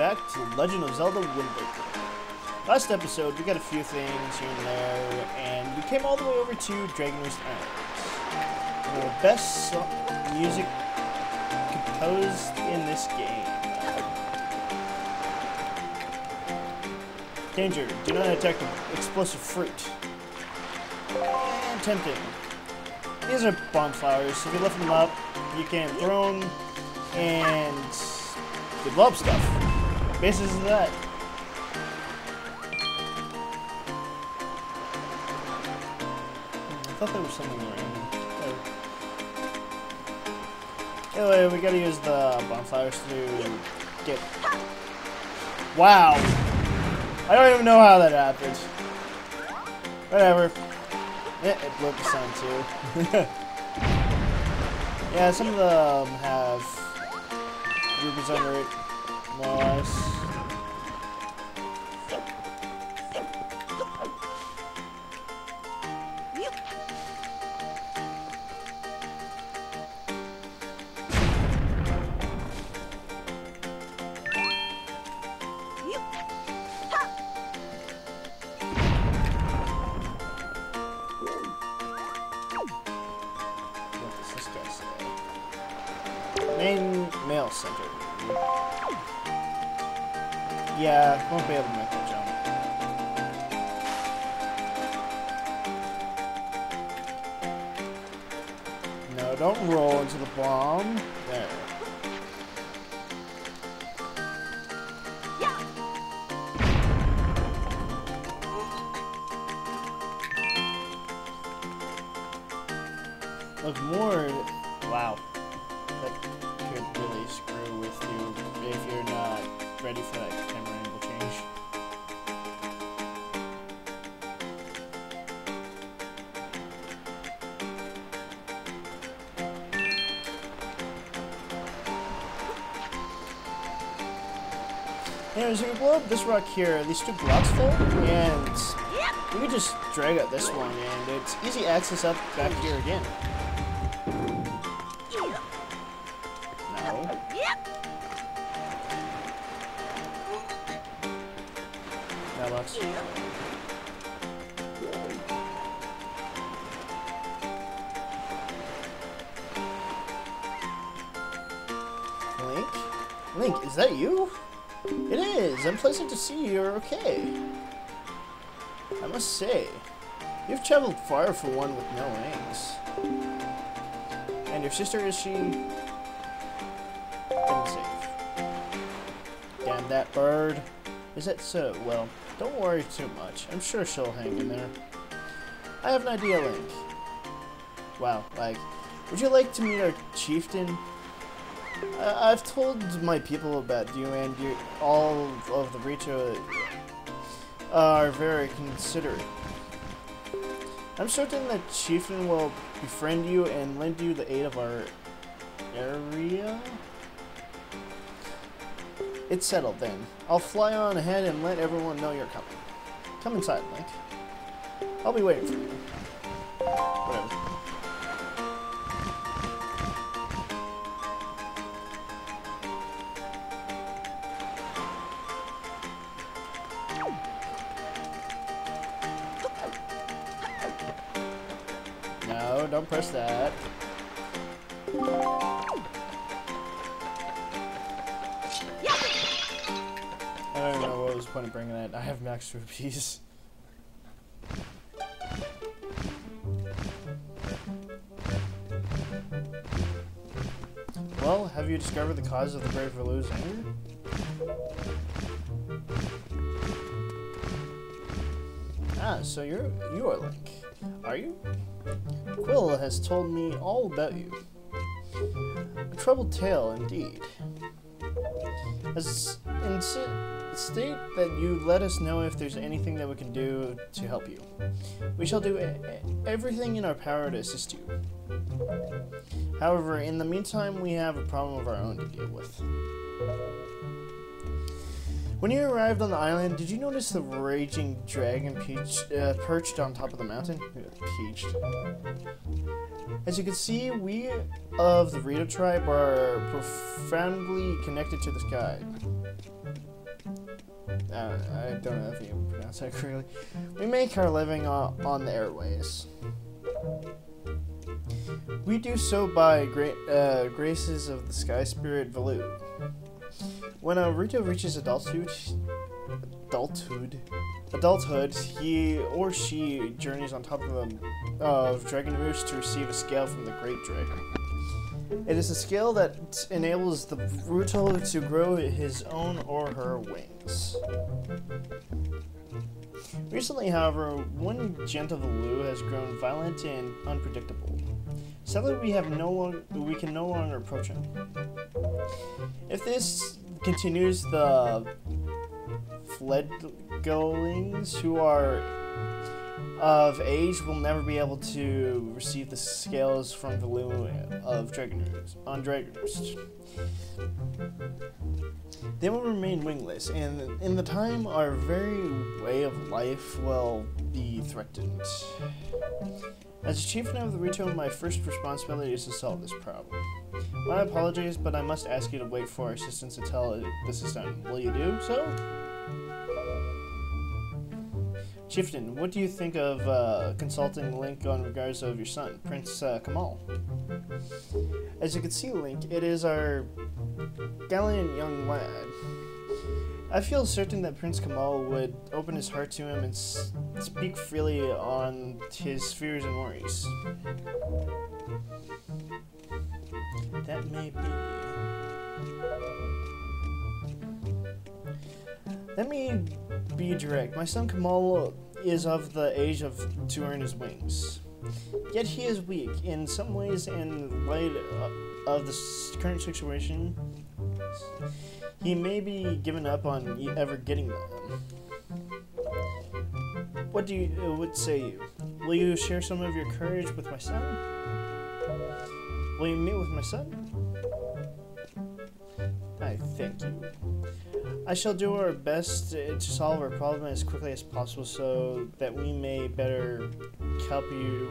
back to Legend of Zelda Wind Waker. Last episode, we got a few things here and there, and we came all the way over to Dragon Roost Islands. One of the best music composed in this game. Danger, do not attack the explosive fruit. And tempting. These are bonfires, so if you lift them up, you can throw them and you blow up stuff. Basis of that. I thought there was something around. Anyway, we gotta use the bonfires to get. Wow! I don't even know how that happened. Whatever. Yeah, it blew up the sun too. Yeah, some of them have rubies under it, more or less. Main mail center. Yeah, won't be able to make that jump. No, don't roll into the bomb. There. Look more. Wow. That could really screw with you if you're not ready for that camera angle change. Anyways, you can blow up this rock here, these two blocks full, and you can just drag out this one, and it's easy access up back here again. Link, is that you? It is. I'm pleased to see you're okay. I must say, you've traveled far for one with no wings. And your sister, is she? Didn't save. Damn that bird. Is that so? Well, don't worry too much. I'm sure she'll hang in there. I have an idea, Link. Wow, like, would you like to meet our chieftain? I've told my people about you, and all of the Rito are very considerate. I'm certain that Chieftain will befriend you and lend you the aid of our area. It's settled then. I'll fly on ahead and let everyone know you're coming. Come inside, Link. I'll be waiting for you. Whatever. No, don't press that. I don't know what was the point of bringing that. I have max rupees. Well, have you discovered the cause of the brave valoo's anger? Ah, so you are Link, are you? Quill has told me all about you. A troubled tale, indeed. State that you let us know if there's anything that we can do to help you. We shall do everything in our power to assist you. However, in the meantime, we have a problem of our own to deal with. When you arrived on the island, did you notice the raging dragon perched on top of the mountain? Peached. As you can see, we of the Rito tribe are profoundly connected to this guide. I don't know if you pronounce that correctly. We make our living on the airways. We do so by graces of the sky spirit valoo. When Rito reaches adulthood, he or she journeys on top of Dragon Roost to receive a scale from the Great Dragon. It is a scale that enables the Rito to grow his own or her wings. Recently, however, one gentle valoo has grown violent and unpredictable. Sadly, we can no longer approach him. If this continues, the fledglings who are of age will never be able to receive the scales from valoo of Dragon Roost. They will remain wingless, and in the time, our very way of life will be threatened. As chieftain of the Rito, my first responsibility is to solve this problem. My apologies, but I must ask you to wait for our assistance until this is done. Will you do so? Chieftain, what do you think of consulting Link on regards of your son, Prince Kamal? As you can see, Link, it is our gallant young lad. I feel certain that Prince Kamal would open his heart to him and speak freely on his fears and worries. That may be. Let me be direct. My son Kamal is of the age to earn his wings. Yet he is weak. In some ways, in light of the current situation, he may be given up on ever getting them. What say you? Will you share some of your courage with my son? Will you meet with my son? I thank you. I shall do our best to solve our problem as quickly as possible so that we may better help you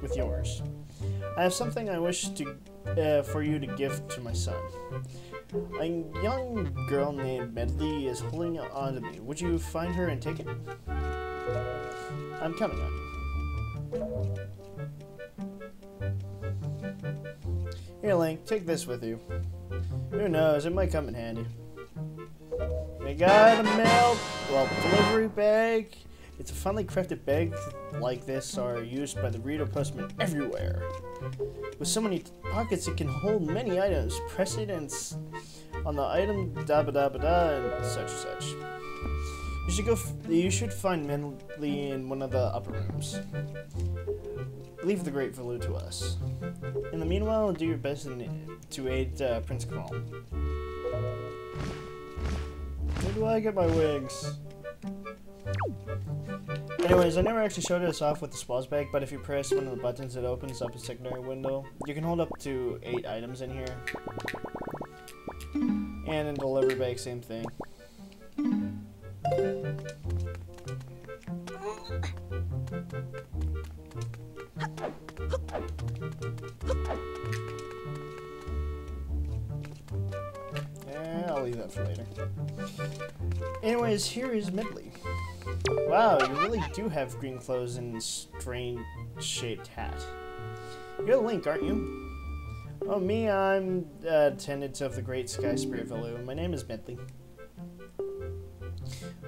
with yours. I have something I wish for you to give to my son. A young girl named Medley is holding on to me. Would you find her and take it? I'm coming on you. Here, Link, take this with you. Who knows, it might come in handy. We got a delivery bag. It's a finely crafted bag like this are used by the Rito postman everywhere. With so many pockets, it can hold many items. Press it and on the item, da ba da ba da, and such and such. You should find Medley in one of the upper rooms. Leave the great valoo to us. In the meanwhile, do your best to aid Prince Kamal. Where do I get my wigs? Anyways, I never actually showed this off with the Spaw's bag, but if you press one of the buttons, it opens up a secondary window. You can hold up to 8 items in here. And in the delivery bag, same thing. Yeah, I'll leave that for later. Anyways, here is Medley. Wow, you really do have green clothes and a strange shaped hat. You're Link, aren't you? Oh, me, I'm attendant of the Great Sky Spirit Valoo. My name is Medley.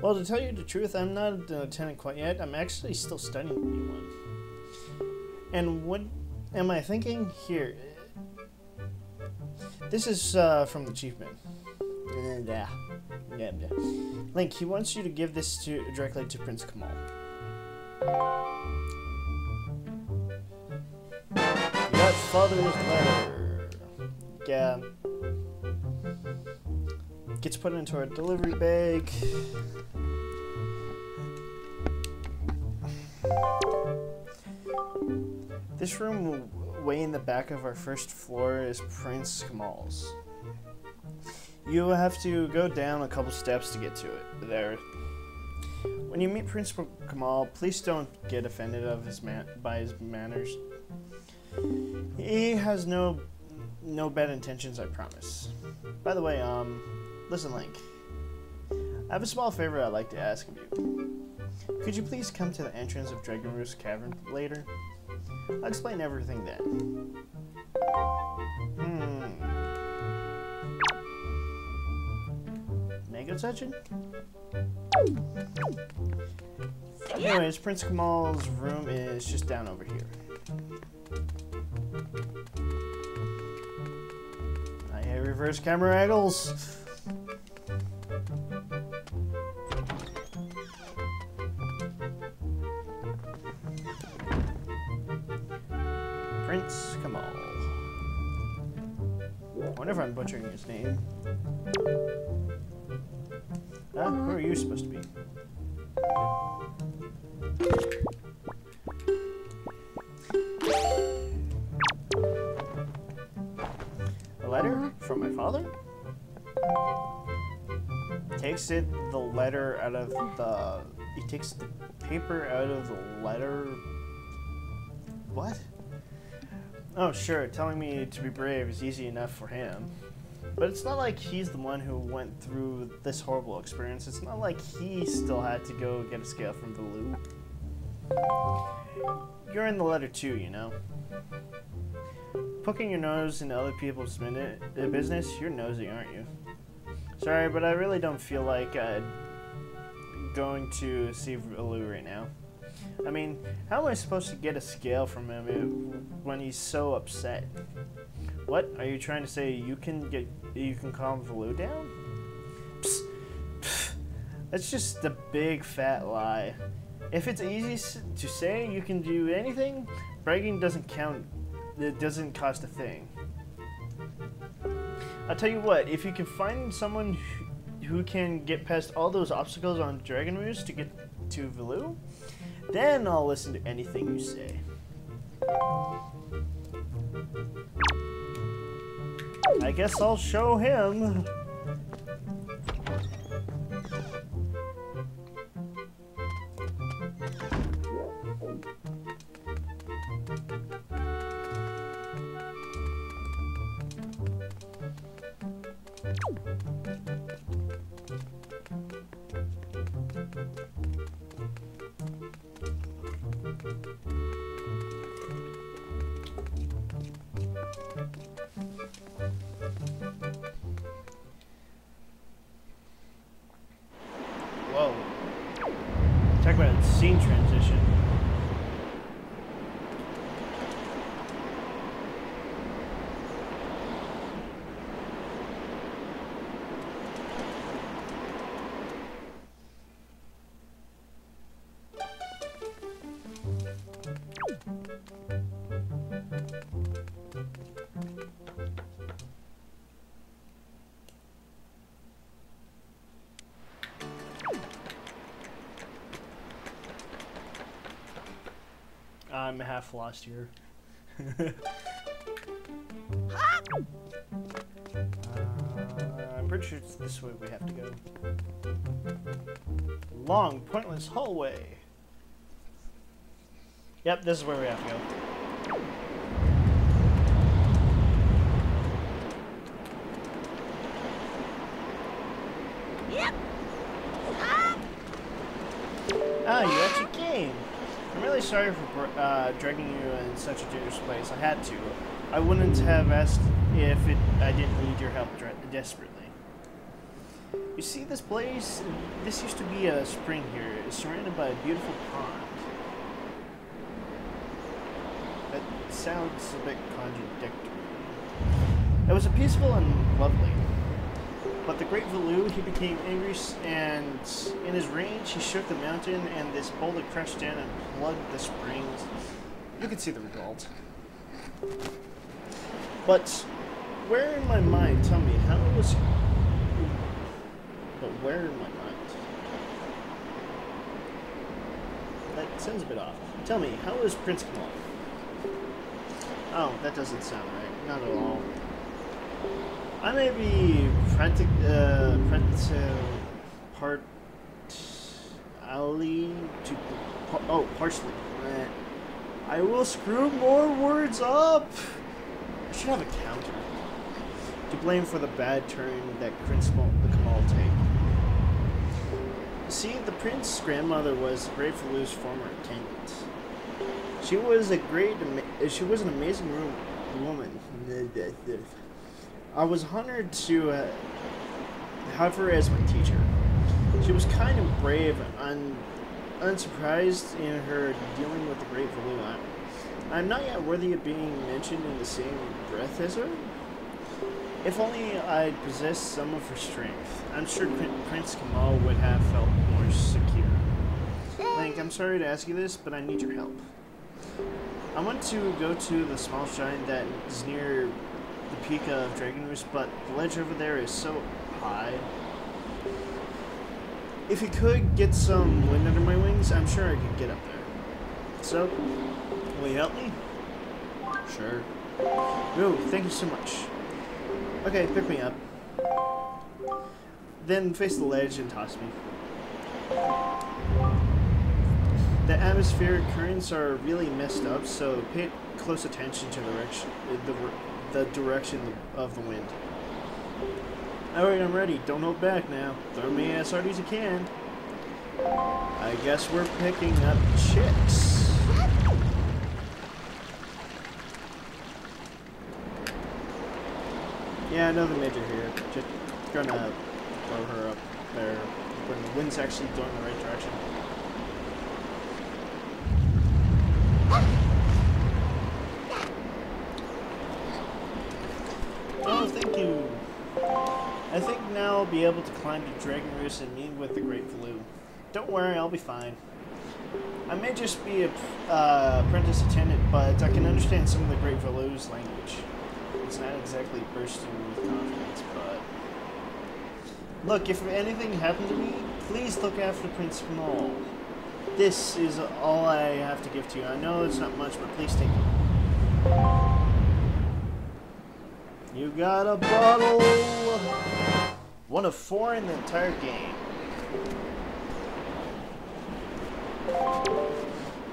Well, to tell you the truth, I'm not an attendant quite yet. I'm actually still studying to be one. And what am I thinking? Here. This is from the Chiefman. Yeah. Link, he wants you to give this directly to Prince Kamal. You got father's letter. Yeah. Gets put into our delivery bag. This room way in the back of our first floor is Prince Kamal's. You will have to go down a couple steps to get to it. There. When you meet Prince Kamal, please don't get offended by his manners. He has no bad intentions, I promise. By the way, listen, Link. I have a small favor I'd like to ask of you. Could you please come to the entrance of Dragon Roost Cavern later? I'll explain everything then. Mega Session? Anyways, Prince Kamal's room is just down over here. I hate reverse camera angles. Prince Kamal. I wonder if I'm butchering his name. Who are you supposed to be? A letter from my father? Takes the letter out of the... He takes the paper out of the letter... What? Oh, sure, telling me to be brave is easy enough for him. But it's not like he's the one who went through this horrible experience. It's not like he still had to go get a scale from valoo. You're in the letter too, you know. Poking your nose into other people's business, you're nosy, aren't you? Sorry, but I really don't feel like going to see valoo right now. I mean, how am I supposed to get a scale from him when he's so upset? What? Are you trying to say you can calm valoo down? Psst. Pfft. That's just a big fat lie. If it's easy to say you can do anything, bragging doesn't count. It doesn't cost a thing. I'll tell you what, if you can find someone who can get past all those obstacles on Dragon Roost to get to valoo, then I'll listen to anything you say. I guess I'll show him. Whoa. Talk about a scene transition. I'm half lost here. I'm pretty sure it's this way we have to go. Long, pointless hallway. Yep, this is where we have to go. Yep. Ah, you actually came. I'm really sorry for dragging you in such a dangerous place. I had to. I wouldn't have asked if I didn't need your help desperately. You see this place? This used to be a spring here. It's surrounded by a beautiful pond. That sounds a bit contradictory. It was peaceful and lovely. But the great valoo, he became angry, and in his rage, he shook the mountain, and this boulder crashed down and plugged the springs. You can see the result. But where in my mind, tell me, how was... But where in my mind? That sounds a bit off. Tell me, how is Prince Kamal? Oh, that doesn't sound right. Not at all. I may be partially partially. I will screw more words up. I should have a counter to blame for the bad turn that Prince Kamal take. See, the prince's grandmother was Great Valoo's former attendant. She was she was an amazing woman. I was honored to have her as my teacher. She was kind and brave and unsurprised in her dealing with the Great Valoo. I'm not yet worthy of being mentioned in the same breath as her. If only I'd possessed some of her strength, I'm sure Prince Kamal would have felt more secure. Link, I'm sorry to ask you this, but I need your help. I want to go to the small shrine that is near the peak of Dragon Roost, but the ledge over there is so high. If you could get some wind under my wings, I'm sure I could get up there. So, will you help me? Sure. Ooh, thank you so much. Okay, pick me up. Then face the ledge and toss me. The atmospheric currents are really messed up, so pay close attention to the direction of the wind. Alright, I'm ready. Don't hold back now. Throw me as hard as you can. I guess we're picking up chicks. Yeah, I know the major here. Just gonna throw her up there when the wind's actually going the right direction. Oh, thank you. I think now I'll be able to climb to Dragon Roost and meet with the Great Valoo. Don't worry, I'll be fine. I may just be a apprentice attendant, but I can understand some of the Great Valoo's language. It's not exactly bursting with confidence, but... Look, if anything happened to me, please look after Prince Kamal. This is all I have to give to you. I know it's not much, but please take it. You got a bottle! 1 of 4 in the entire game.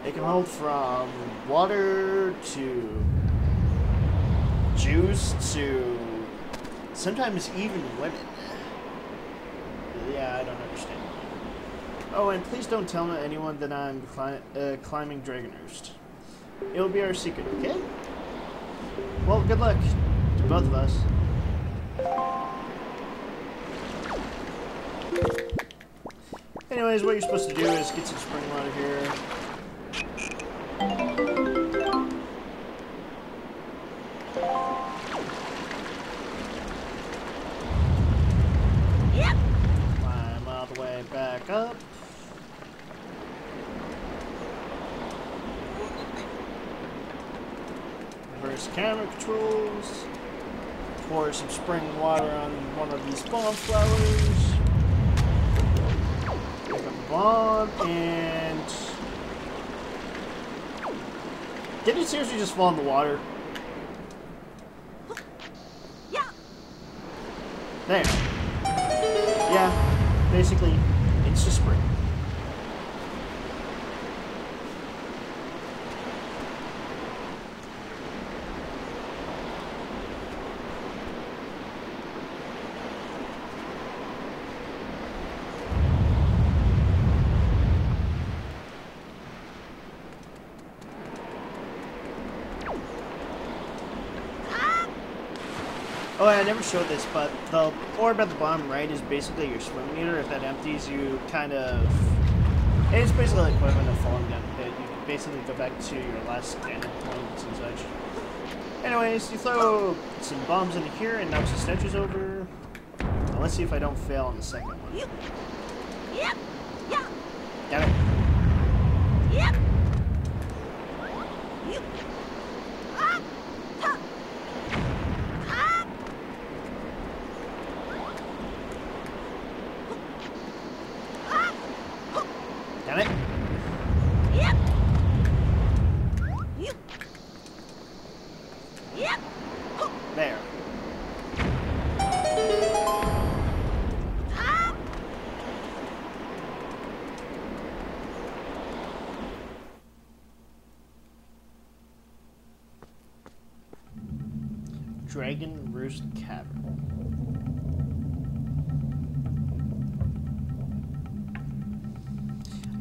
It can hold from water to juice to sometimes even women. Yeah, I don't understand. Oh, and please don't tell anyone that I'm climbing Dragon Roost. It'll be our secret, okay? Well, good luck to both of us. Anyways, what you're supposed to do is get some spring water here. Yep. Climb all the way back up. Reverse camera controls. Pour some spring water on one of these bomb flowers. Pick up the bomb and... Did it seriously just fall in the water? Yeah. There. Yeah, basically, it's just spring. Oh, I never showed this, but the orb at the bottom right is basically your swim meter. If that empties, you kind of... It's basically like equivalent of falling down a pit. You can basically go back to your last standing points and such. Anyways, you throw some bombs into here and knock some statues over. Now let's see if I don't fail on the second one. Yep. Yep. Yeah. Got it. Yep. Yep. Ah. Ha. Ah. Ah. Got it. Yep. Yep. Yep. There. Ah. Dragon Roost Cavern.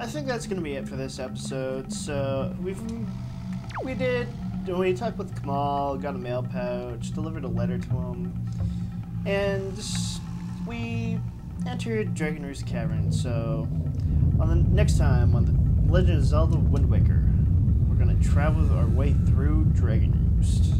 I think that's gonna be it for this episode. So we talked with Kamal, got a mail pouch, delivered a letter to him, and we entered Dragon Roost Cavern. So on the next time on the Legend of Zelda Wind Waker, we're gonna travel our way through Dragon Roost.